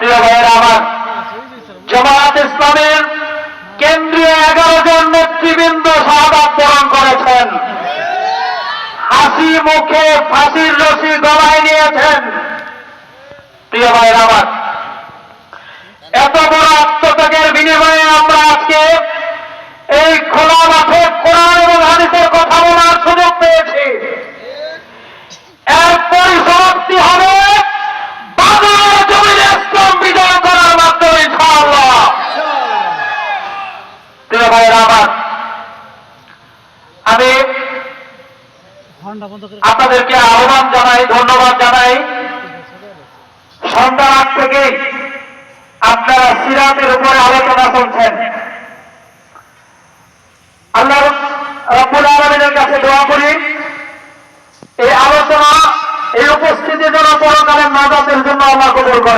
প্রিয় ভাইয়েরা আমার, জামায়াত ইসলামের কেন্দ্রীয় 11 জন নেতৃবৃন্দ শাহাদাত বরণ করেছেন, হাসি মুখে ফাঁসির রশি গলায় নিয়েছেন। প্রিয় ভাইয়েরা আমার, এত বড় আত্মত্যাগের বিনিময়ে আমরা আজকে এই খোলা মাঠে কোরআন এবং হাদিসের কথা বলার সুযোগ পেয়েছি। এর পরিসমাপ্তি হবে বাংলার জমিনে ইসলাম বিজয় করার মাধ্যমে ইনশাআল্লাহ। প্রিয় ভাইয়েরা আমার, আমি আপনাদেরকে আহ্বান জানাই, ধন্যবাদ জানাই। সন্ধ্যা রাত থেকে আপনারা সিরাতের উপরে আলোচনা করছেন।